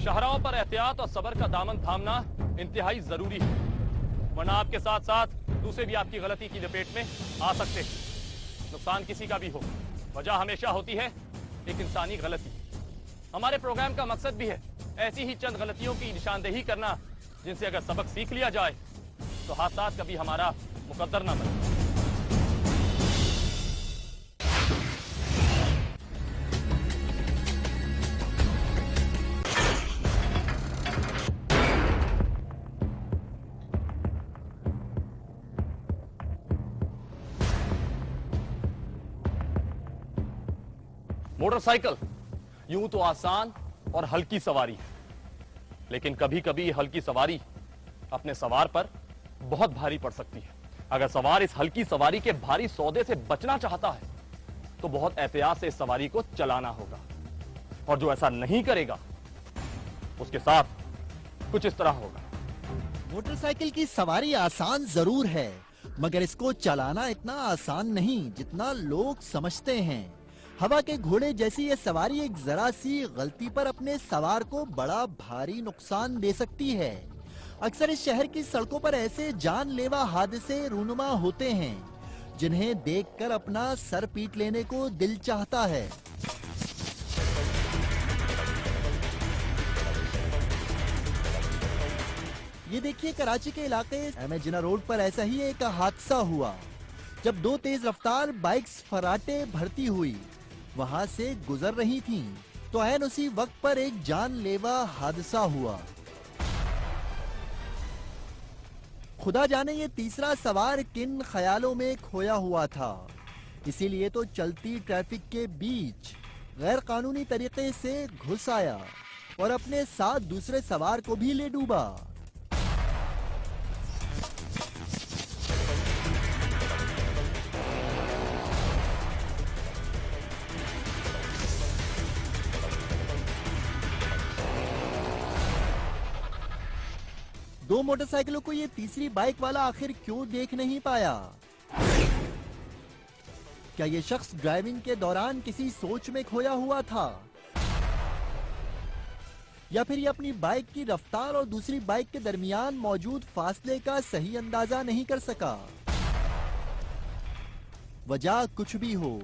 शाहराहों पर एहतियात और सब्र का दामन थामना इंतहाई जरूरी है, वरना आपके साथ साथ दूसरे भी आपकी गलती की लपेट में आ सकते हैं। नुकसान किसी का भी हो, वजह हमेशा होती है एक इंसानी गलती। हमारे प्रोग्राम का मकसद भी है ऐसी ही चंद गलतियों की निशानदेही करना, जिनसे अगर सबक सीख लिया जाए तो हादसात कभी हमारा मुकद्दर ना बने। मोटरसाइकिल यूं तो आसान और हल्की सवारी है, लेकिन कभी कभी हल्की सवारी अपने सवार पर बहुत भारी पड़ सकती है। अगर सवार इस हल्की सवारी के भारी सौदे से बचना चाहता है तो बहुत एहतियात से इस सवारी को चलाना होगा, और जो ऐसा नहीं करेगा उसके साथ कुछ इस तरह होगा। मोटरसाइकिल की सवारी आसान जरूर है, मगर इसको चलाना इतना आसान नहीं जितना लोग समझते हैं। हवा के घोड़े जैसी ये सवारी एक जरा सी गलती पर अपने सवार को बड़ा भारी नुकसान दे सकती है। अक्सर इस शहर की सड़कों पर ऐसे जानलेवा हादसे रूनुमा होते हैं जिन्हें देखकर अपना सर पीट लेने को दिल चाहता है। ये देखिए, कराची के इलाके एम जिना रोड पर ऐसा ही एक हादसा हुआ जब दो तेज रफ्तार बाइक्स फराटे भरती हुई वहां से गुजर रही थीं, तो ऐन उसी वक्त पर एक जानलेवा हादसा हुआ। खुदा जाने ये तीसरा सवार किन ख्यालों में खोया हुआ था, इसीलिए तो चलती ट्रैफिक के बीच गैर कानूनी तरीके से घुस आया और अपने साथ दूसरे सवार को भी ले डूबा। दो मोटरसाइकिलों को ये तीसरी बाइक वाला आखिर क्यों देख नहीं पाया? क्या ये शख्स ड्राइविंग के दौरान किसी सोच में खोया हुआ था, या फिर ये अपनी बाइक की रफ्तार और दूसरी बाइक के दरमियान मौजूद फासले का सही अंदाजा नहीं कर सका? वजह कुछ भी हो,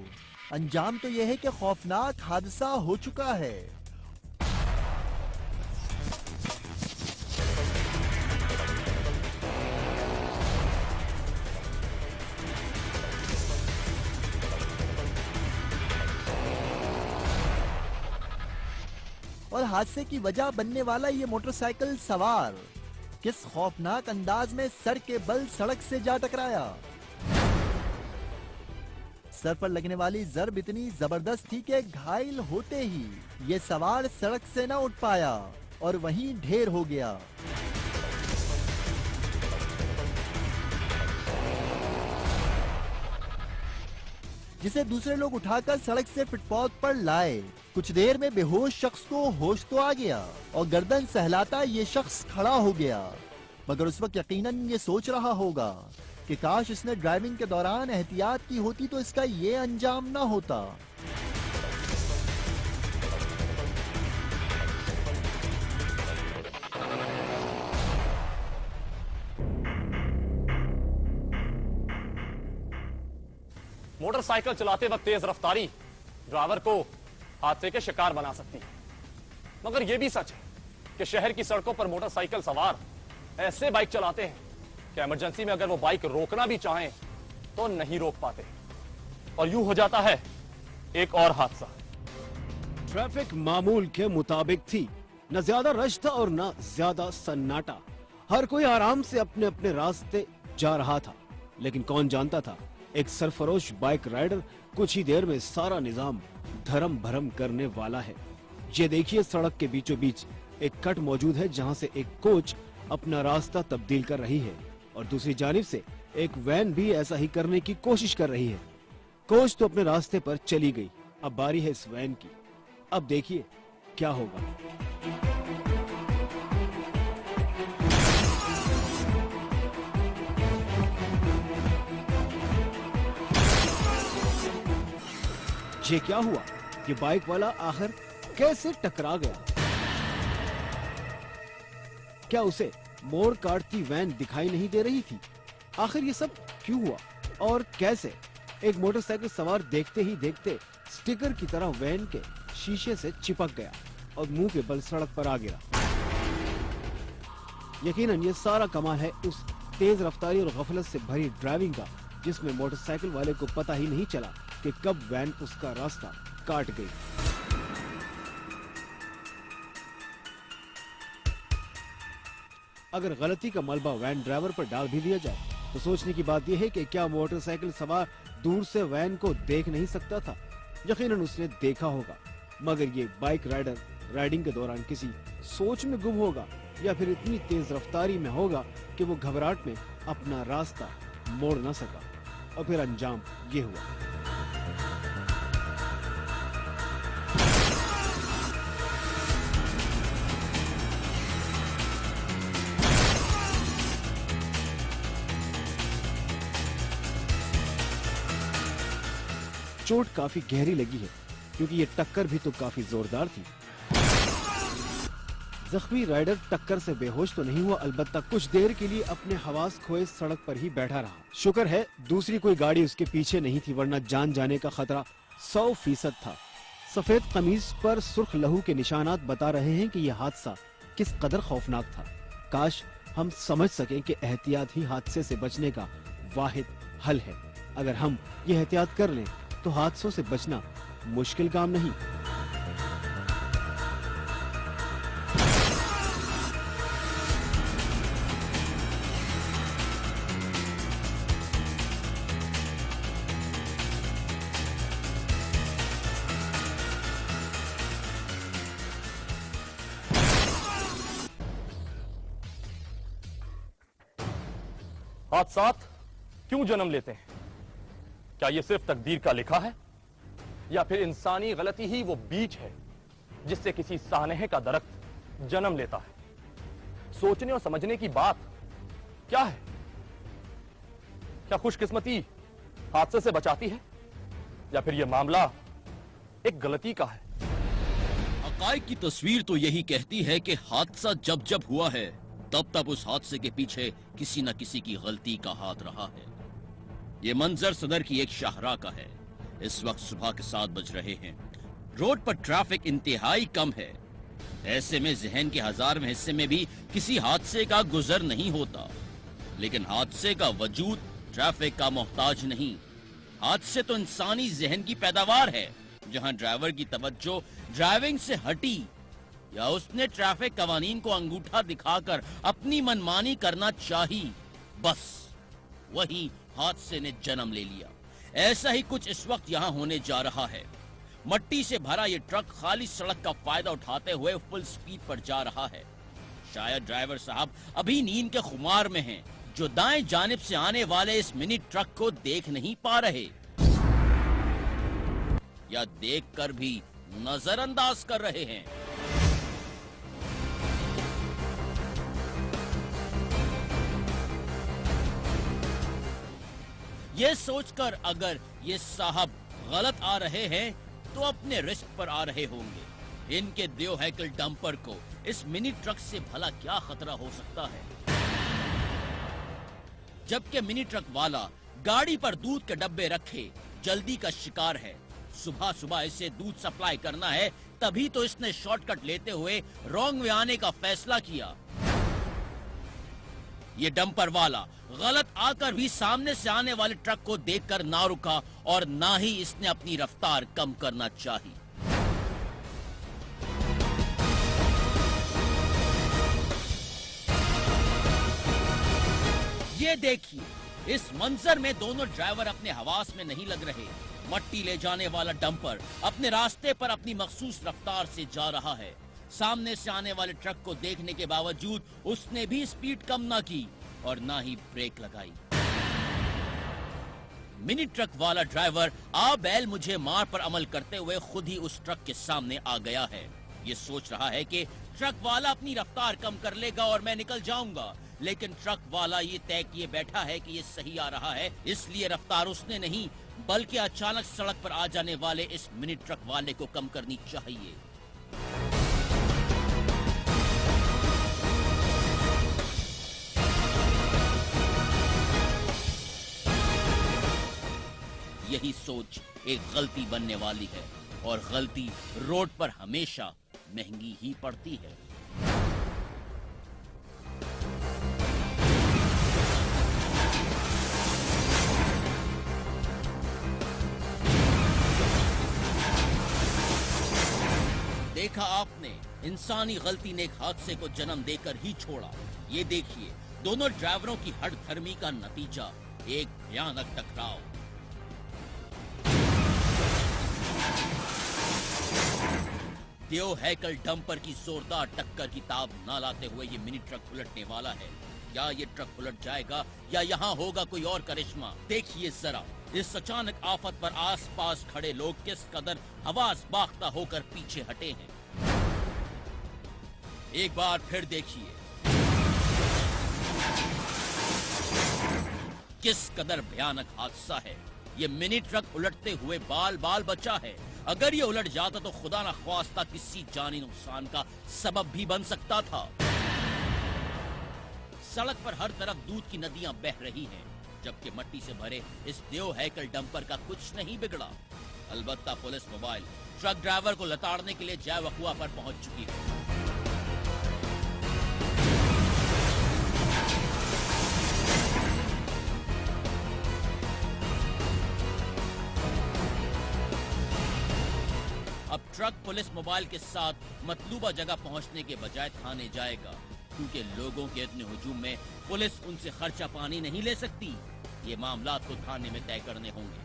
अंजाम तो यह है कि खौफनाक हादसा हो चुका है। और हादसे की वजह बनने वाला ये मोटरसाइकिल सवार किस खौफनाक अंदाज में सर के बल सड़क से जा टकराया। सर पर लगने वाली जरब इतनी जबरदस्त थी कि घायल होते ही ये सवार सड़क से न उठ पाया और वहीं ढेर हो गया। जिसे दूसरे लोग उठाकर सड़क से फुटपाथ पर लाए। कुछ देर में बेहोश शख्स को होश तो आ गया और गर्दन सहलाता ये शख्स खड़ा हो गया, मगर उस वक्त यकीनन ये सोच रहा होगा कि काश इसने ड्राइविंग के दौरान एहतियात की होती तो इसका ये अंजाम ना होता। मोटरसाइकिल चलाते वक्त तेज रफ्तारी ड्राइवर को हादसे के शिकार बना सकती है, मगर यह भी सच है कि शहर की सड़कों पर मोटरसाइकिल सवार ऐसे बाइक चलाते हैं कि इमरजेंसी में अगर वो बाइक रोकना भी चाहें तो नहीं रोक पाते, और यूं हो जाता है एक और हादसा। ट्रैफिक मामूल के मुताबिक थी, न ज्यादा रश था और न ज्यादा सन्नाटा। हर कोई आराम से अपने अपने रास्ते जा रहा था, लेकिन कौन जानता था एक सरफरोश बाइक राइडर कुछ ही देर में सारा निजाम धर्म भरम करने वाला है। ये देखिए, सड़क के बीचों बीच एक कट मौजूद है जहां से एक कोच अपना रास्ता तब्दील कर रही है और दूसरी जानिब से एक वैन भी ऐसा ही करने की कोशिश कर रही है। कोच तो अपने रास्ते पर चली गई, अब बारी है इस वैन की। अब देखिए क्या होगा। ये क्या हुआ? ये बाइक वाला आखिर कैसे टकरा गया? क्या उसे मोड़ काटती वैन दिखाई नहीं दे रही थी? आखिर ये सब क्यों हुआ और कैसे? एक मोटरसाइकिल सवार देखते ही देखते स्टिकर की तरह वैन के शीशे से चिपक गया और मुंह के बल सड़क पर आ गिरा। यकीनन ये सारा कमाल है उस तेज रफ्तारी और गफलत से भरी ड्राइविंग का, जिसमें मोटरसाइकिल वाले को पता ही नहीं चला कि कब वैन उसका रास्ता काट गई। अगर गलती का मलबा वैन ड्राइवर पर डाल भी दिया जाए तो सोचने की बात यह है कि क्या मोटरसाइकिल सवार दूर से वैन को देख नहीं सकता था? यकीनन उसने देखा होगा, मगर ये बाइक राइडर राइडिंग के दौरान किसी सोच में गुम होगा या फिर इतनी तेज रफ्तारी में होगा कि वो घबराहट में अपना रास्ता मोड़ न सका और फिर अंजाम ये हुआ। चोट काफी गहरी लगी है क्योंकि ये टक्कर भी तो काफी जोरदार थी। जख्मी राइडर टक्कर से बेहोश तो नहीं हुआ, अलबत्ता कुछ देर के लिए अपने हवास खोए सड़क पर ही बैठा रहा। शुक्र है दूसरी कोई गाड़ी उसके पीछे नहीं थी, वरना जान जाने का खतरा 100% था। सफेद कमीज पर सुर्ख लहू के निशानात बता रहे हैं कि यह हादसा किस कदर खौफनाक था। काश हम समझ सकें कि एहतियात ही हादसे से बचने का वाहिद हल है। अगर हम ये एहतियात कर लें तो हादसों से बचना मुश्किल काम नहीं। हादसात क्यों जन्म लेते हैं? क्या यह सिर्फ तकदीर का लिखा है या फिर इंसानी गलती ही वो बीज है जिससे किसी सानहे का दरख्त जन्म लेता है? सोचने और समझने की बात क्या है? क्या खुशकिस्मती हादसे से बचाती है या फिर यह मामला एक गलती का है? हकाइक की तस्वीर तो यही कहती है कि हादसा जब जब हुआ है तब तब उस हादसे के पीछे किसी न किसी की गलती का हाथ रहा है। ये मंजर सदर की एक शाहराह का है। इस वक्त सुबह के 7 बज रहे हैं। रोड पर ट्रैफिक इंतहाई कम है। ऐसे में जहन के 1000वें हिस्से में भी किसी हादसे का गुजर नहीं होता, लेकिन हादसे का वजूद ट्रैफिक का मोहताज नहीं। हादसे तो इंसानी जहन की पैदावार है, जहां ड्राइवर की तवज्जो ड्राइविंग से हटी या उसने ट्रैफिक कवानीन को अंगूठा दिखाकर अपनी मनमानी करना चाही, बस वही हादसे ने जन्म ले लिया। ऐसा ही कुछ इस वक्त यहाँ होने जा रहा है। मट्टी से भरा ये ट्रक खाली सड़क का फायदा उठाते हुए फुल स्पीड पर जा रहा है। शायद ड्राइवर साहब अभी नींद के खुमार में हैं, जो दाएं जानिब से आने वाले इस मिनी ट्रक को देख नहीं पा रहे या देखकर भी नजरअंदाज कर रहे हैं। ये सोचकर अगर ये साहब गलत आ रहे हैं तो अपने रिस्क पर आ रहे होंगे। इनके देव हैकल डंपर को इस मिनी ट्रक से भला क्या खतरा हो सकता है? जबकि मिनी ट्रक वाला गाड़ी पर दूध के डब्बे रखे जल्दी का शिकार है। सुबह सुबह इसे दूध सप्लाई करना है, तभी तो इसने शॉर्टकट लेते हुए रॉन्ग वे आने का फैसला किया। ये डंपर वाला गलत आकर भी सामने से आने वाले ट्रक को देखकर ना रुका और ना ही इसने अपनी रफ्तार कम करना चाही। ये देखिए, इस मंजर में दोनों ड्राइवर अपने हवास में नहीं लग रहे। मट्टी ले जाने वाला डंपर अपने रास्ते पर अपनी मखसूस रफ्तार से जा रहा है। सामने से आने वाले ट्रक को देखने के बावजूद उसने भी स्पीड कम ना की और ना ही ब्रेक लगाई। मिनी ट्रक वाला ड्राइवर आ बैल मुझे मार पर अमल करते हुए खुद ही उस ट्रक के सामने आ गया है। ये सोच रहा है कि ट्रक वाला अपनी रफ्तार कम कर लेगा और मैं निकल जाऊंगा, लेकिन ट्रक वाला ये तय किए बैठा है कि ये सही आ रहा है, इसलिए रफ्तार उसने नहीं बल्कि अचानक सड़क पर आ जाने वाले इस मिनी ट्रक वाले को कम करनी चाहिए। यही सोच एक गलती बनने वाली है, और गलती रोड पर हमेशा महंगी ही पड़ती है। देखा आपने, इंसानी गलती ने एक हादसे को जन्म देकर ही छोड़ा। ये देखिए, दोनों ड्राइवरों की हठधर्मी का नतीजा एक भयानक टकराव। देव हैकल डंपर की जोरदार टक्कर की ताब न लाते हुए ये मिनी ट्रक उलटने वाला है। क्या ये ट्रक उलट जाएगा या यहाँ होगा कोई और करिश्मा? देखिए जरा, इस अचानक आफत पर आसपास खड़े लोग किस कदर हवास बाख्ता होकर पीछे हटे हैं। एक बार फिर देखिए किस कदर भयानक हादसा है। ये मिनी ट्रक उलटते हुए बाल बाल बचा है। अगर ये उलट जाता तो खुदा न ख्वास्ता किसी जानी नुकसान का सबब भी बन सकता था। सड़क पर हर तरफ दूध की नदियां बह रही हैं, जबकि मट्टी से भरे इस देव हैकल डंपर का कुछ नहीं बिगड़ा। अलबत्ता पुलिस मोबाइल ट्रक ड्राइवर को लताड़ने के लिए जय वकुआ पर पहुंच चुकी है। अब ट्रक पुलिस मोबाइल के साथ मतलूबा जगह पहुंचने के बजाय थाने जाएगा, क्योंकि लोगों के इतने हुजूम में पुलिस उनसे खर्चा पानी नहीं ले सकती। ये मामला तो थाने में तय करने होंगे।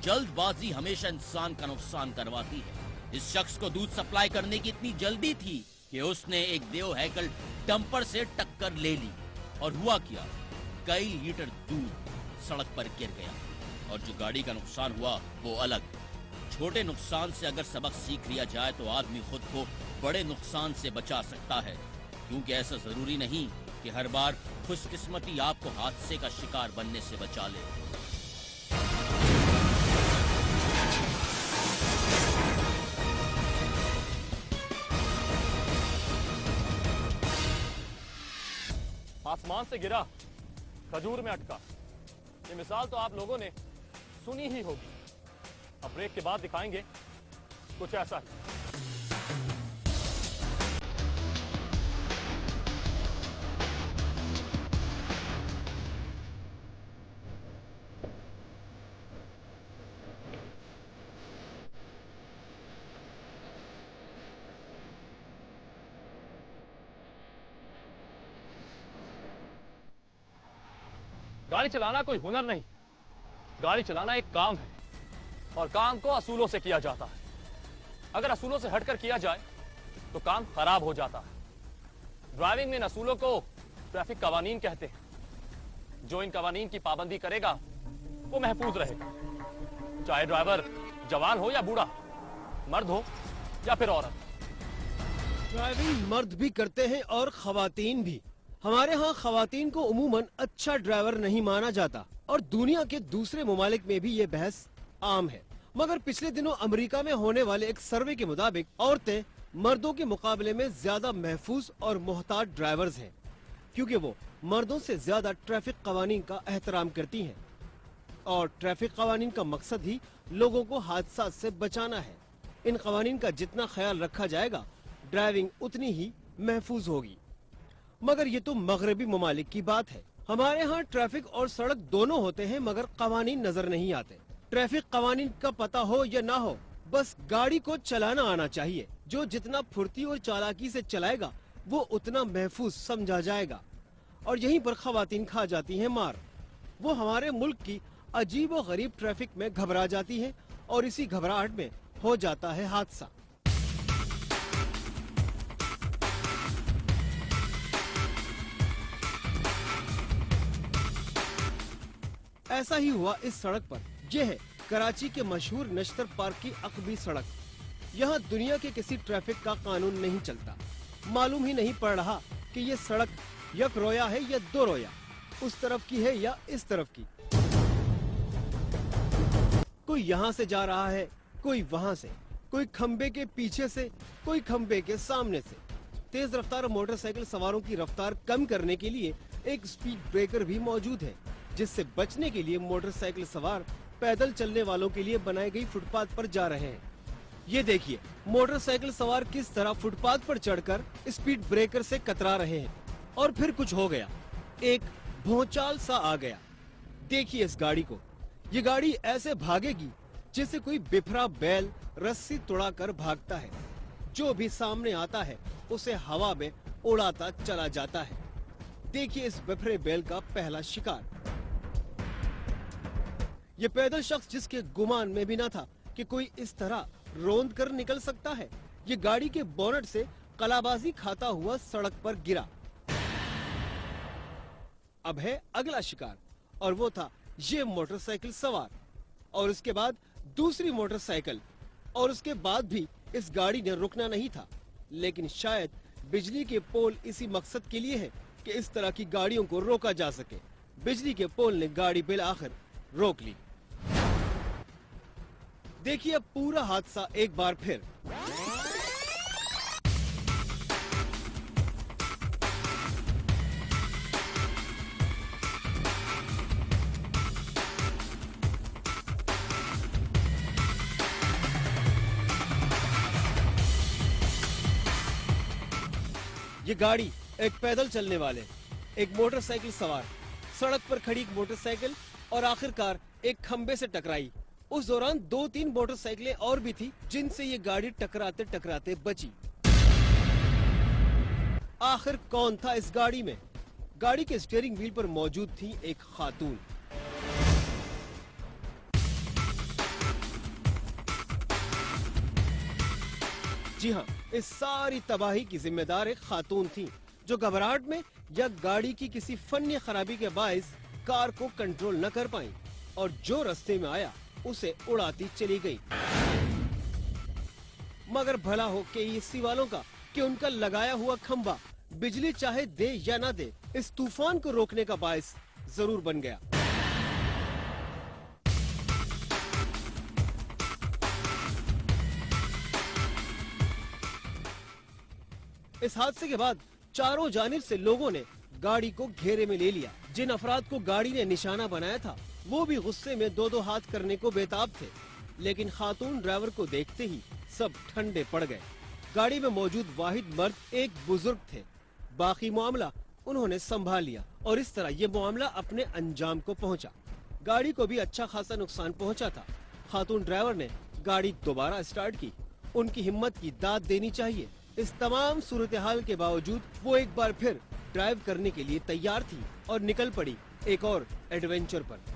जल्दबाजी हमेशा इंसान का नुकसान करवाती है। इस शख्स को दूध सप्लाई करने की इतनी जल्दी थी कि उसने एक देव हैकल डंपर से टक्कर ले ली, और हुआ क्या, कई लीटर दूध सड़क पर गिर गया। और जो गाड़ी का नुकसान हुआ वो अलग। छोटे नुकसान से अगर सबक सीख लिया जाए तो आदमी खुद को बड़े नुकसान से बचा सकता है, क्योंकि ऐसा जरूरी नहीं कि हर बार खुशकिस्मती आपको हादसे का शिकार बनने से बचा ले। आसमान से गिरा, खजूर में अटका। ये मिसाल तो आप लोगों ने सुनी ही होगी। अब ब्रेक के बाद दिखाएंगे कुछ ऐसा ही। गाड़ी चलाना कोई हुनर नहीं, गाड़ी चलाना एक काम है, और काम को असूलों से किया जाता है। अगर असूलों से हटकर किया जाए तो काम खराब हो जाता है। ड्राइविंग में इन असूलों को ट्रैफिक कवानीन कहते हैं। जो इन कवानीन की पाबंदी करेगा वो महफूज रहेगा, चाहे ड्राइवर जवान हो या बूढ़ा, मर्द हो या फिर औरत। ड्राइविंग मर्द भी करते हैं और खवातीन भी। हमारे यहाँ खवातीन को उमूमन अच्छा ड्राइवर नहीं माना जाता, और दुनिया के दूसरे ममालिक में भी ये बहस आम है। मगर पिछले दिनों अमेरिका में होने वाले एक सर्वे के मुताबिक औरतें मर्दों के मुकाबले में ज्यादा महफूज और मोहतात ड्राइवर्स हैं, क्योंकि वो मर्दों से ज्यादा ट्रैफिक कवानीन का एहतराम करती हैं। और ट्रैफिक कवानीन का मकसद ही लोगों को हादसा से बचाना है। इन कवानीन का जितना ख्याल रखा जाएगा, ड्राइविंग उतनी ही महफूज होगी। मगर ये तो मगरबी ममालिक की बात है। हमारे यहाँ ट्रैफिक और सड़क दोनों होते हैं, मगर कवानीन नजर नहीं आते। ट्रैफिक कवानीन का पता हो या ना हो, बस गाड़ी को चलाना आना चाहिए। जो जितना फुर्ती और चालाकी से चलाएगा वो उतना महफूज समझा जाएगा। और यहीं पर खवातीन खा जाती हैं मार। वो हमारे मुल्क की अजीब और गरीब ट्रैफिक में घबरा जाती हैं, और इसी घबराहट में हो जाता है हादसा। ऐसा ही हुआ इस सड़क पर। यह है कराची के मशहूर नश्तर पार्क की अकबी सड़क। यहाँ दुनिया के किसी ट्रैफिक का कानून नहीं चलता। मालूम ही नहीं पड़ रहा कि ये सड़क एक रोया है या दो रोया, उस तरफ की है या इस तरफ की। कोई यहाँ से जा रहा है, कोई वहाँ से, कोई खंबे के पीछे से, कोई खंबे के सामने से। तेज रफ्तार मोटरसाइकिल सवारों की रफ्तार कम करने के लिए एक स्पीड ब्रेकर भी मौजूद है, जिससे बचने के लिए मोटरसाइकिल सवार पैदल चलने वालों के लिए बनाई गई फुटपाथ पर जा रहे हैं। ये देखिए मोटरसाइकिल सवार किस तरह फुटपाथ पर चढ़कर स्पीड ब्रेकर से कतरा रहे हैं। और फिर कुछ हो गया, एक भौचाल सा आ गया। देखिए इस गाड़ी को, ये गाड़ी ऐसे भागेगी जैसे कोई बिफरा बैल रस्सी तुड़ाकर भागता है। जो भी सामने आता है उसे हवा में उड़ाता चला जाता है। देखिए इस बिफरे बैल का पहला शिकार। ये पैदल शख्स जिसके गुमान में भी न था कि कोई इस तरह रौंद कर निकल सकता है, ये गाड़ी के बोनट से कलाबाजी खाता हुआ सड़क पर गिरा। अब है अगला शिकार और वो था ये मोटरसाइकिल सवार, और उसके बाद दूसरी मोटरसाइकिल, और उसके बाद भी इस गाड़ी ने रुकना नहीं था। लेकिन शायद बिजली के पोल इसी मकसद के लिए है कि इस तरह की गाड़ियों को रोका जा सके। बिजली के पोल ने गाड़ी बिल आखिर रोक ली। देखिए अब पूरा हादसा एक बार फिर। ये गाड़ी, एक पैदल चलने वाले, एक मोटरसाइकिल सवार, सड़क पर खड़ी एक मोटरसाइकिल और आखिरकार एक खंबे से टकराई। उस दौरान 2-3 मोटरसाइकिलें और भी थी जिनसे ये गाड़ी टकराते टकराते बची। आखिर कौन था इस गाड़ी में? गाड़ी के स्टीयरिंग व्हील पर मौजूद थी एक खातून। जी हाँ, इस सारी तबाही की जिम्मेदार एक खातून थी जो घबराहट में या गाड़ी की किसी फन्नी खराबी के बायस कार को कंट्रोल न कर पाई और जो रास्ते में आया उसे उड़ाती चली गई। मगर भला हो KEC वालों का कि उनका लगाया हुआ खंबा बिजली चाहे दे या ना दे इस तूफान को रोकने का बायस जरूर बन गया। इस हादसे के बाद चारों जानिब से लोगों ने गाड़ी को घेरे में ले लिया। जिन अफराद को गाड़ी ने निशाना बनाया था वो भी गुस्से में दो हाथ करने को बेताब थे, लेकिन खातून ड्राइवर को देखते ही सब ठंडे पड़ गए। गाड़ी में मौजूद वाहिद मर्द एक बुजुर्ग थे। बाकी मामला उन्होंने संभाल लिया और इस तरह ये मामला अपने अंजाम को पहुंचा। गाड़ी को भी अच्छा खासा नुकसान पहुंचा था। खातून ड्राइवर ने गाड़ी दोबारा स्टार्ट की। उनकी हिम्मत की दाद देनी चाहिए। इस तमाम सूरत हाल के बावजूद वो एक बार फिर ड्राइव करने के लिए तैयार थी और निकल पड़ी एक और एडवेंचर पर।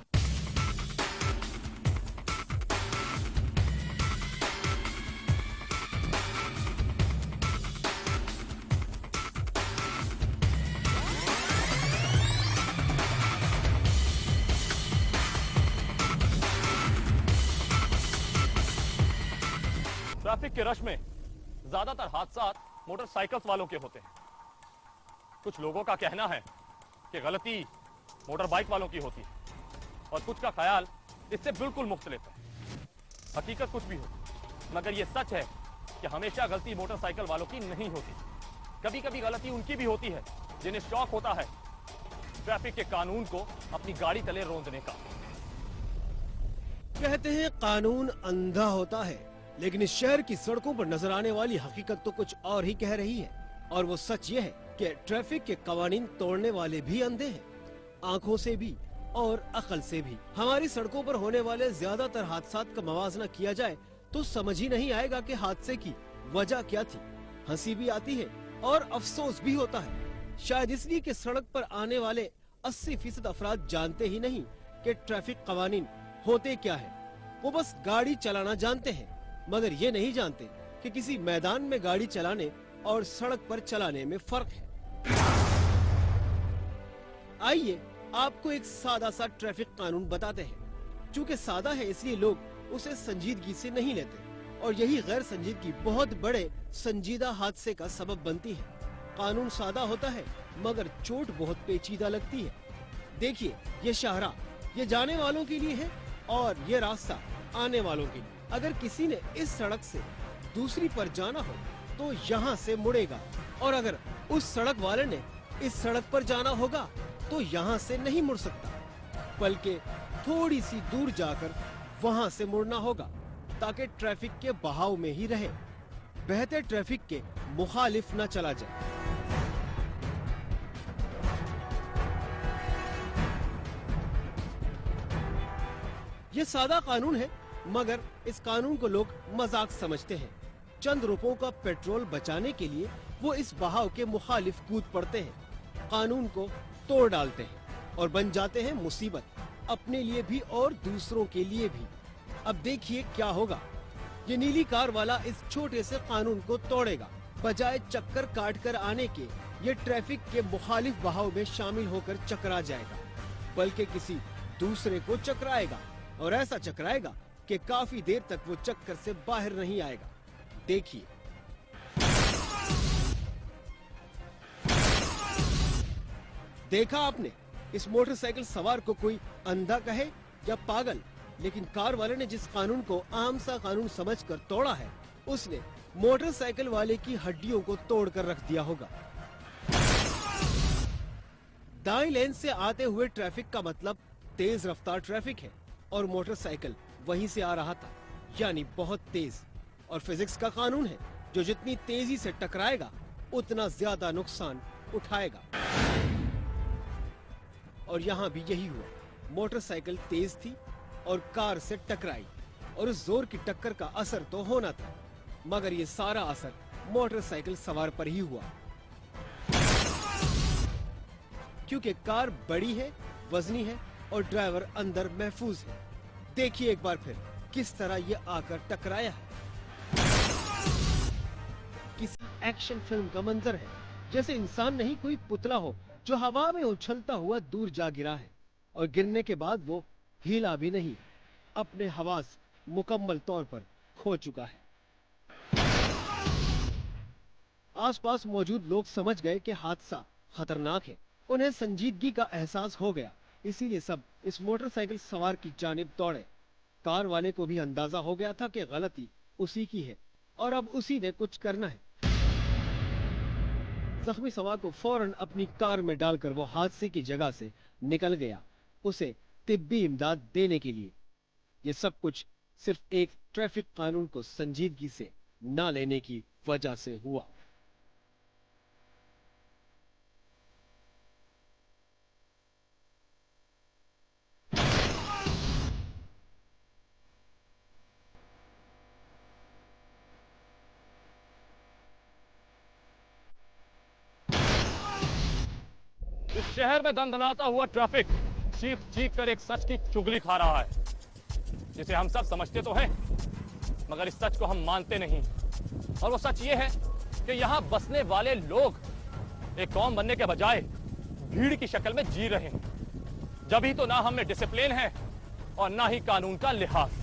ट्रैफिक के रश में ज्यादातर हादसा मोटरसाइकिल्स वालों के होते हैं। कुछ लोगों का कहना है कि गलती मोटर बाइक वालों की होती है और कुछ का ख्याल इससे बिल्कुल मुख्तलिफ है। हकीकत कुछ भी हो, मगर यह सच है कि हमेशा गलती मोटरसाइकिल वालों की नहीं होती। कभी कभी गलती उनकी भी होती है जिन्हें शौक होता है ट्रैफिक के कानून को अपनी गाड़ी तले रोंदने का। कहते हैं कानून अंधा होता है, लेकिन इस शहर की सड़कों पर नजर आने वाली हकीकत तो कुछ और ही कह रही है। और वो सच ये है कि ट्रैफिक के कवानीन तोड़ने वाले भी अंधे हैं, आंखों से भी और अकल से भी। हमारी सड़कों पर होने वाले ज्यादातर हादसात का मवाजना किया जाए तो समझ ही नहीं आएगा कि हादसे की वजह क्या थी। हंसी भी आती है और अफसोस भी होता है, शायद इसलिए कि सड़क पर आने वाले 80% अफराद जानते ही नहीं कि ट्रैफिक कवानीन होते क्या है। वो बस गाड़ी चलाना जानते हैं, मगर ये नहीं जानते कि किसी मैदान में गाड़ी चलाने और सड़क पर चलाने में फर्क है। आइए आपको एक सादा सा ट्रैफिक कानून बताते हैं। चूँकि सादा है इसलिए लोग उसे संजीदगी से नहीं लेते और यही गैर संजीदगी बहुत बड़े संजीदा हादसे का सबब बनती है। कानून सादा होता है मगर चोट बहुत पेचीदा लगती है। देखिए ये शाहरा ये जाने वालों के लिए है और ये रास्ता आने वालों के लिए। अगर किसी ने इस सड़क से दूसरी पर जाना हो तो यहाँ से मुड़ेगा और अगर उस सड़क वाले ने इस सड़क पर जाना होगा तो यहाँ से नहीं मुड़ सकता। बल्कि थोड़ी सी दूर जाकर वहां से मुड़ना होगा ताकि ट्रैफिक के बहाव में ही रहे, बहते ट्रैफिक के मुखालिफ न चला जाए। ये सादा कानून है, मगर इस कानून को लोग मजाक समझते हैं। चंद रुपयों का पेट्रोल बचाने के लिए वो इस बहाव के मुखालिफ कूद पड़ते हैं, कानून को तोड़ डालते हैं और बन जाते हैं मुसीबत, अपने लिए भी और दूसरों के लिए भी। अब देखिए क्या होगा। ये नीली कार वाला इस छोटे से कानून को तोड़ेगा। बजाय चक्कर काट कर आने के, ये ट्रैफिक के मुखालिफ बहाव में शामिल होकर चकरा जाएगा, बल्कि किसी दूसरे को चकराएगा, और ऐसा चकराएगा कि काफी देर तक वो चक्कर से बाहर नहीं आएगा। देखिए। देखा आपने, इस मोटरसाइकिल सवार को कोई अंधा कहे या पागल, लेकिन कार वाले ने जिस कानून को आम सा कानून समझकर तोड़ा है, उसने मोटरसाइकिल वाले की हड्डियों को तोड़कर रख दिया होगा। दाईं लेन से आते हुए ट्रैफिक का मतलब तेज रफ्तार ट्रैफिक है, और मोटरसाइकिल वहीं से आ रहा था, यानी बहुत तेज। और फिजिक्स का कानून है, जो जितनी तेजी से टकराएगा उतना ज्यादा नुकसान उठाएगा। और यहाँ भी यही हुआ। मोटरसाइकिल तेज थी और कार से टकराई, और उस जोर की टक्कर का असर तो होना था, मगर ये सारा असर मोटरसाइकिल सवार पर ही हुआ, क्योंकि कार बड़ी है, वजनी है और ड्राइवर अंदर महफूज है। देखिए एक बार फिर किस तरह ये आकर टकराया है। किसी एक्शन फिल्म का मंजर है, जैसे इंसान नहीं कोई पुतला हो जो हवा में उछलता हुआ दूर जा गिरा है, और गिरने के बाद वो हिला भी नहीं, अपने हवास मुकम्मल तौर पर खो चुका है। आसपास मौजूद लोग समझ गए कि हादसा खतरनाक है। उन्हें संजीदगी का एहसास हो गया, इसीलिए सब इस मोटरसाइकिल सवार की जानिब दौड़े। कार वाले को भी अंदाजा हो गया था कि गलती उसी की है, और अब उसी ने कुछ करना है। जख्मी सवार को फौरन अपनी कार में डालकर वो हादसे की जगह से निकल गया, उसे तिब्बी इमदाद देने के लिए। ये सब कुछ सिर्फ एक ट्रैफिक कानून को संजीदगी से न लेने की वजह से हुआ। इस शहर में दंदनाता हुआ ट्रैफिक चीख चीख कर एक सच की चुगली खा रहा है, जिसे हम सब समझते तो हैं, मगर इस सच को हम मानते नहीं। और वो सच ये है कि यहाँ बसने वाले लोग एक कौम बनने के बजाय भीड़ की शक्ल में जी रहे हैं। जब ही तो ना हम में डिसिप्लिन है और ना ही कानून का लिहाज।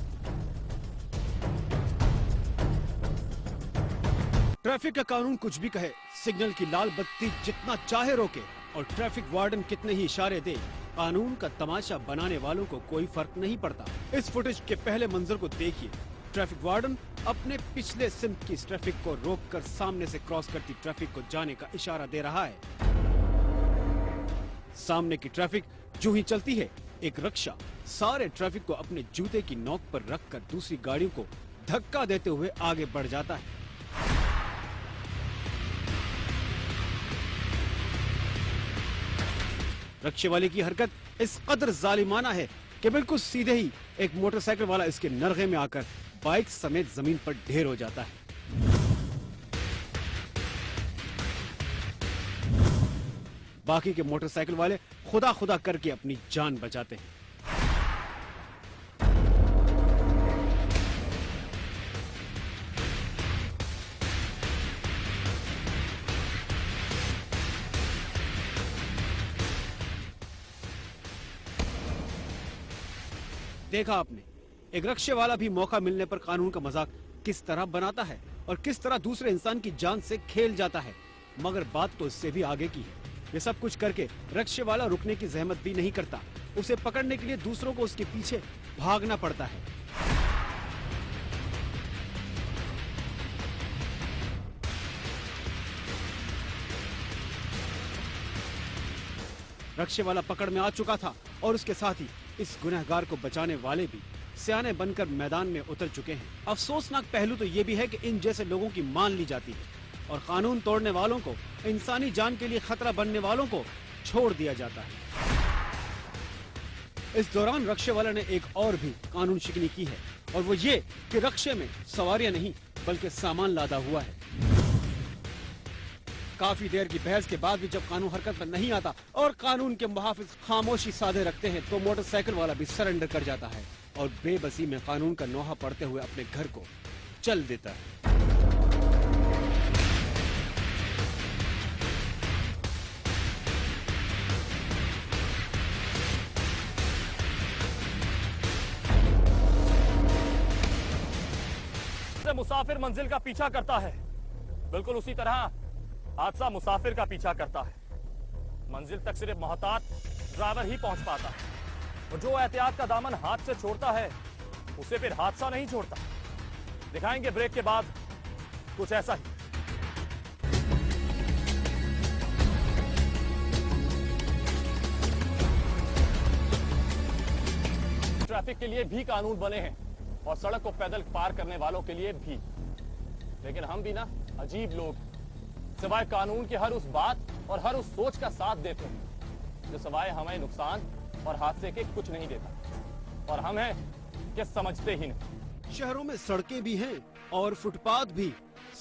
ट्रैफिक का कानून कुछ भी कहे, सिग्नल की लाल बत्ती जितना चाहे रोके और ट्रैफिक वार्डन कितने ही इशारे दे, कानून का तमाशा बनाने वालों को कोई फर्क नहीं पड़ता। इस फुटेज के पहले मंजर को देखिए। ट्रैफिक वार्डन अपने पिछले सिम्त की ट्रैफिक को रोककर सामने से क्रॉस करती ट्रैफिक को जाने का इशारा दे रहा है। सामने की ट्रैफिक जो ही चलती है, एक रिक्शा सारे ट्रैफिक को अपने जूते की नोक पर रखकर दूसरी गाड़ियों को धक्का देते हुए आगे बढ़ जाता है। रिक्शे वाले की हरकत इस कदर जालिमाना है कि बिल्कुल सीधे ही एक मोटरसाइकिल वाला इसके नरगे में आकर बाइक समेत जमीन पर ढेर हो जाता है। बाकी के मोटरसाइकिल वाले खुदा खुदा करके अपनी जान बचाते हैं। देखा आपने, एक रिक्शे वाला भी मौका मिलने पर कानून का मजाक किस तरह बनाता है और किस तरह दूसरे इंसान की जान से खेल जाता है। मगर बात तो इससे भी आगे की है। ये सब कुछ करके रिक्शे वाला रुकने की जहमत भी नहीं करता। उसे पकड़ने के लिए दूसरों को उसके पीछे भागना पड़ता है। रिक्शे वाला पकड़ में आ चुका था और उसके साथ ही इस गुनहगार को बचाने वाले भी सियाने बनकर मैदान में उतर चुके हैं। अफसोसनाक पहलू तो ये भी है कि इन जैसे लोगों की मान ली जाती है और कानून तोड़ने वालों को, इंसानी जान के लिए खतरा बनने वालों को छोड़ दिया जाता है। इस दौरान रक्षे वाला ने एक और भी कानून शिकनी की है और वो ये कि रक्षे में सवारियां नहीं बल्कि सामान लादा हुआ है। काफी देर की बहस के बाद भी जब कानून हरकत में नहीं आता और कानून के मुहाफिज खामोशी साधे रखते हैं तो मोटरसाइकिल वाला भी सरेंडर कर जाता है और बेबसी में कानून का नोहा पढ़ते हुए अपने घर को चल देता है। मुसाफिर मंजिल का पीछा करता है, बिल्कुल उसी तरह हादसा मुसाफिर का पीछा करता है। मंजिल तक सिर्फ मोहतात ड्राइवर ही पहुंच पाता है और जो एहतियात का दामन हाथ से छोड़ता है उसे फिर हादसा नहीं छोड़ता। दिखाएंगे ब्रेक के बाद कुछ ऐसा ही। ट्रैफिक के लिए भी कानून बने हैं और सड़क को पैदल पार करने वालों के लिए भी, लेकिन हम भी ना अजीब लोग, सिवाय कानून की हर उस बात और हर उस सोच का साथ देते हैं जो सिवाय हमें नुकसान और हादसे के कुछ नहीं देता, और हम हैं कि समझते ही नहीं। शहरों में सड़कें भी हैं और फुटपाथ भी,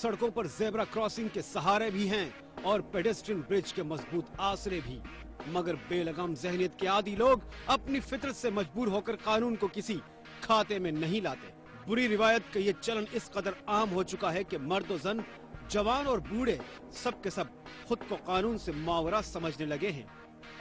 सड़कों पर जेब्रा क्रॉसिंग के सहारे भी हैं और पेडेस्ट्रियन ब्रिज के मजबूत आसरे भी, मगर बेलगाम जहनियत के आदी लोग अपनी फितरत से मजबूर होकर कानून को किसी खाते में नहीं लाते। बुरी रिवायत का ये चलन इस कदर आम हो चुका है कि मर्द और जन, जवान और बूढ़े सब के सब खुद को कानून से मावरा समझने लगे हैं।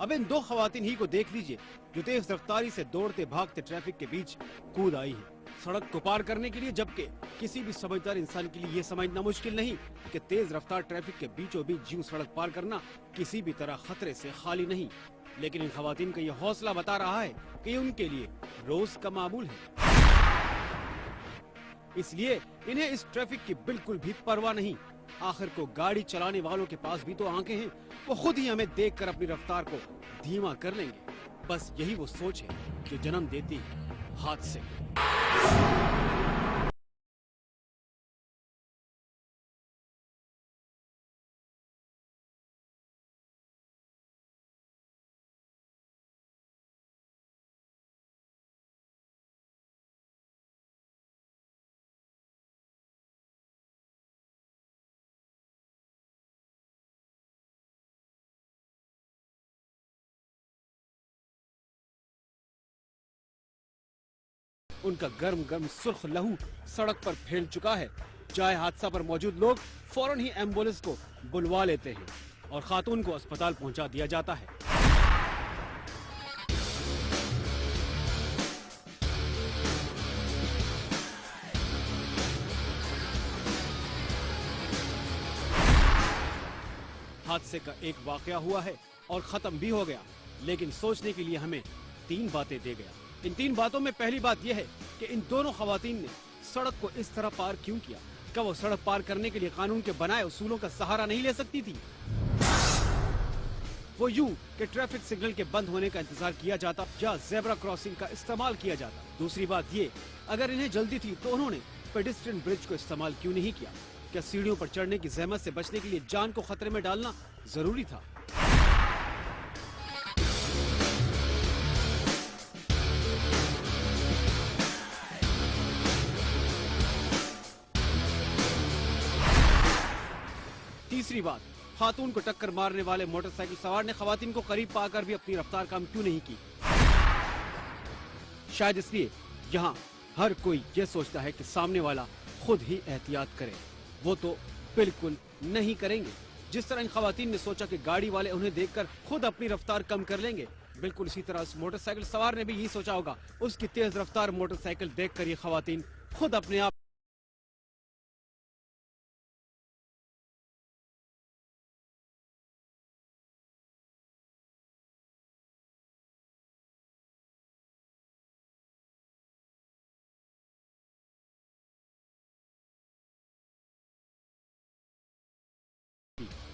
अब इन दो खवातीन ही को देख लीजिए जो तेज रफ्तारी से दौड़ते भागते ट्रैफिक के बीच कूद आई है सड़क को पार करने के लिए, जबकि किसी भी समझदार इंसान के लिए ये समझना मुश्किल नहीं कि तेज रफ्तार ट्रैफिक के बीचों बीच जीव सड़क पार करना किसी भी तरह खतरे से खाली नहीं। लेकिन इन खवातीन का ये हौसला बता रहा है कि उनके लिए रोज का मामूल है, इसलिए इन्हें इस ट्रैफिक की बिल्कुल भी परवाह नहीं। आखिर को गाड़ी चलाने वालों के पास भी तो आंखें हैं, वो खुद ही हमें देखकर अपनी रफ्तार को धीमा कर लेंगे। बस यही वो सोच है जो जन्म देती है हादसे। उनका गर्म गर्म सुर्ख लहू सड़क पर फैल चुका है। चाहे हादसा पर मौजूद लोग फौरन ही एम्बुलेंस को बुलवा लेते हैं और खातून को अस्पताल पहुंचा दिया जाता है। हादसे का एक वाकया हुआ है और खत्म भी हो गया, लेकिन सोचने के लिए हमें 3 बातें दे गया। इन 3 बातों में पहली बात यह है कि इन दोनों खवातीन ने सड़क को इस तरह पार क्यों किया? क्या वो सड़क पार करने के लिए कानून के बनाए उसूलों का सहारा नहीं ले सकती थी? वो यूं कि ट्रैफिक सिग्नल के बंद होने का इंतजार किया जाता या जेब्रा क्रॉसिंग का इस्तेमाल किया जाता। दूसरी बात ये, अगर इन्हें जल्दी थी तो उन्होंने पेडेस्ट्रियन ब्रिज को इस्तेमाल क्यों नहीं किया? क्या सीढ़ियों पर चढ़ने की जहमत से बचने के लिए जान को खतरे में डालना जरूरी था? तीसरी बात, खातून को टक्कर मारने वाले मोटरसाइकिल सवार ने खवातीन को करीब पाकर भी अपनी रफ्तार कम क्यों नहीं की? शायद इसलिए यहाँ हर कोई ये सोचता है कि सामने वाला खुद ही एहतियात करे। वो तो बिल्कुल नहीं करेंगे। जिस तरह इन खवातीन ने सोचा कि गाड़ी वाले उन्हें देखकर खुद अपनी रफ्तार कम कर लेंगे, बिल्कुल इसी तरह उस मोटरसाइकिल सवार ने भी यही सोचा होगा। उसकी तेज रफ्तार मोटरसाइकिल देखकर ये खवातीन खुद अपने आप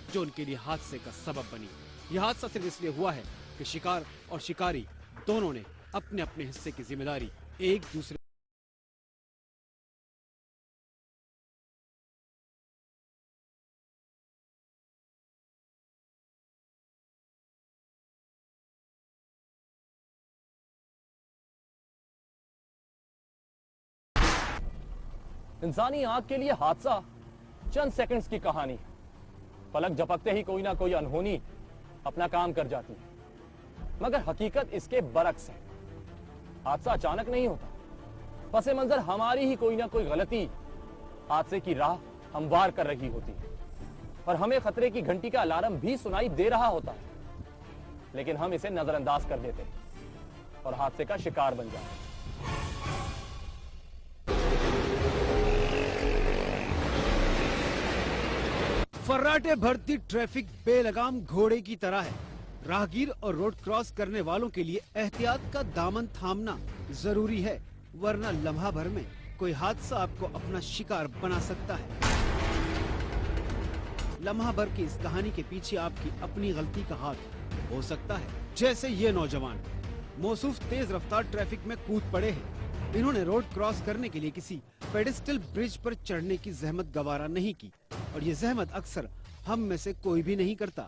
जो उनके लिए हादसे का सबब बनी। यह हादसा सिर्फ इसलिए हुआ है कि शिकार और शिकारी दोनों ने अपने अपने हिस्से की जिम्मेदारी एक दूसरे इंसानी आंख के लिए हादसा चंद सेकंड्स की कहानी है। पलक झपकते ही कोई ना कोई अनहोनी अपना काम कर जाती है, मगर हकीकत इसके बरक्स है। हादसा अचानक नहीं होता, पसे मंजर हमारी ही कोई ना कोई गलती हादसे की राह हमवार कर रही होती है और हमें खतरे की घंटी का अलार्म भी सुनाई दे रहा होता है, लेकिन हम इसे नजरअंदाज कर देते हैं और हादसे का शिकार बन जाते हैं। फर्राटे भरती ट्रैफिक बेलगाम घोड़े की तरह है। राहगीर और रोड क्रॉस करने वालों के लिए एहतियात का दामन थामना जरूरी है, वरना लम्हा भर में कोई हादसा आपको अपना शिकार बना सकता है। लम्हा भर की इस कहानी के पीछे आपकी अपनी गलती का हाथ हो सकता है। जैसे ये नौजवान मौसूफ तेज रफ्तार ट्रैफिक में कूद पड़े हैं। इन्होंने रोड क्रॉस करने के लिए किसी पेडिस्टल ब्रिज पर चढ़ने की जहमत गवारा नहीं की, और ये जहमत अक्सर हम में से कोई भी नहीं करता।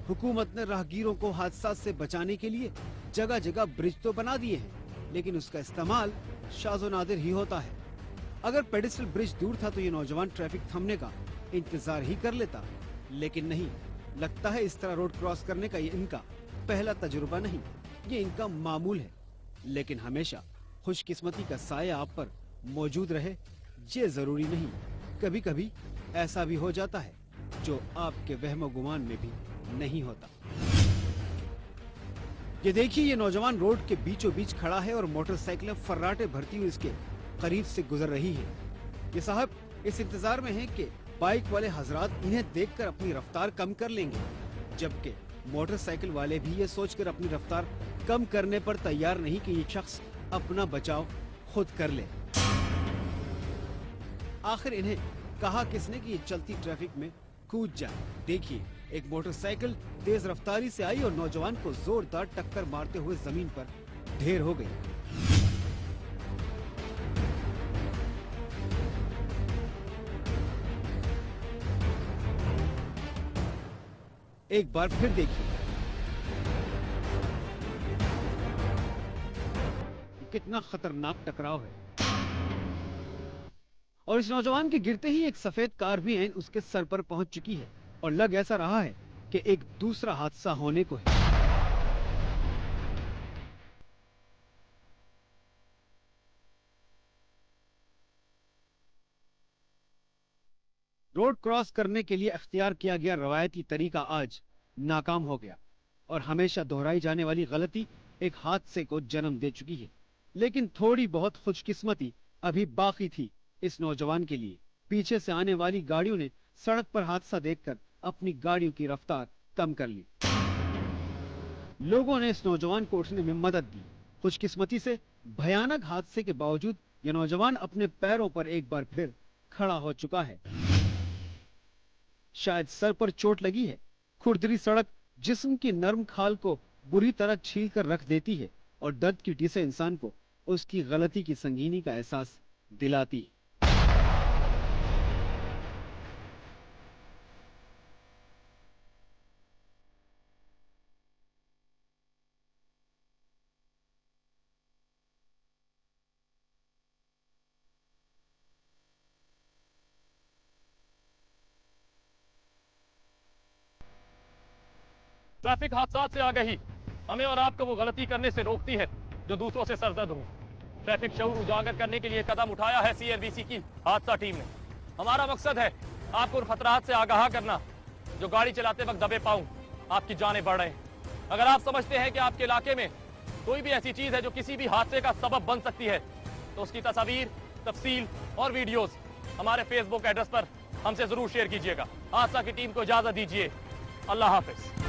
हुकूमत ने राहगीरों को हादसा से बचाने के लिए जगह जगह ब्रिज तो बना दिए हैं, लेकिन उसका इस्तेमाल शाज़ो नादिर ही होता है। अगर पेडिस्टल ब्रिज दूर था तो ये नौजवान ट्रैफिक थमने का इंतजार ही कर लेता, लेकिन नहीं। लगता है इस तरह रोड क्रॉस करने का ये इनका पहला तजुर्बा नहीं, ये इनका मामूल है। लेकिन हमेशा खुशकिस्मती का साया आप पर मौजूद रहे ये जरूरी नहीं। कभी कभी ऐसा भी हो जाता है जो आपके वहम गुमान में भी नहीं होता। ये देखिए, ये नौजवान रोड के बीचों बीच खड़ा है और मोटरसाइकिलें फर्राटे भरती हुई इसके करीब से गुजर रही है। ये साहब इस इंतजार में हैं कि बाइक वाले हजरात इन्हें देखकर अपनी रफ्तार कम कर लेंगे, जबकि मोटरसाइकिल वाले भी ये सोचकर अपनी रफ्तार कम करने पर तैयार नहीं कि ये शख्स अपना बचाव खुद कर ले। आखिर इन्हें कहा किसने कि ये चलती ट्रैफिक में कूद जाए। देखिए, एक मोटरसाइकिल तेज रफ्तारी से आई और नौजवान को जोरदार टक्कर मारते हुए जमीन पर ढेर हो गई। एक बार फिर देखिए, कितना खतरनाक टकराव है। और इस नौजवान के गिरते ही एक सफेद कार भी उसके सर पर पहुंच चुकी है, और लग ऐसा रहा है कि एक दूसरा हादसा होने को है। रोड क्रॉस करने के लिए अख्तियार किया गया रवायती तरीका आज नाकाम हो गया, और हमेशा दोहराई जाने वाली गलती एक हादसे को जन्म दे चुकी है। लेकिन थोड़ी बहुत खुशकिस्मती अभी बाकी थी इस नौजवान के लिए। पीछे से आने वाली गाड़ियों ने सड़क पर हादसा देखकर अपनी गाड़ियों की रफ्तार कम कर ली। लोगों ने इस नौजवान को उठने में मदद दी। खुशकिस्मती से भयानक हादसे के बावजूद यह नौजवान अपने पैरों पर एक बार फिर खड़ा हो चुका है। शायद सर पर चोट लगी है। खुरदरी सड़क जिस्म की नर्म खाल को बुरी तरह छील कर रख देती है, और दर्द की टीसे इंसान को उसकी गलती की संगीनी का एहसास दिलाती है। ट्रैफिक हादसात से आगाही हमें और आपको वो गलती करने से रोकती है जो दूसरों से सरदर्द हो। ट्रैफिक शऊर उजागर करने के लिए कदम उठाया है CNBC की हादसा टीम ने। हमारा मकसद है आपको उन खतरात से आगाह करना जो गाड़ी चलाते वक्त दबे पाऊं आपकी जानें बढ़ रहे हैं। अगर आप समझते हैं कि आपके इलाके में कोई भी ऐसी चीज है जो किसी भी हादसे का सबब बन सकती है, तो उसकी तस्वीर, तफसील और वीडियोस हमारे फेसबुक एड्रेस पर हमसे जरूर शेयर कीजिएगा। हादसा की टीम को इजाजत दीजिए। अल्लाह हाफिज।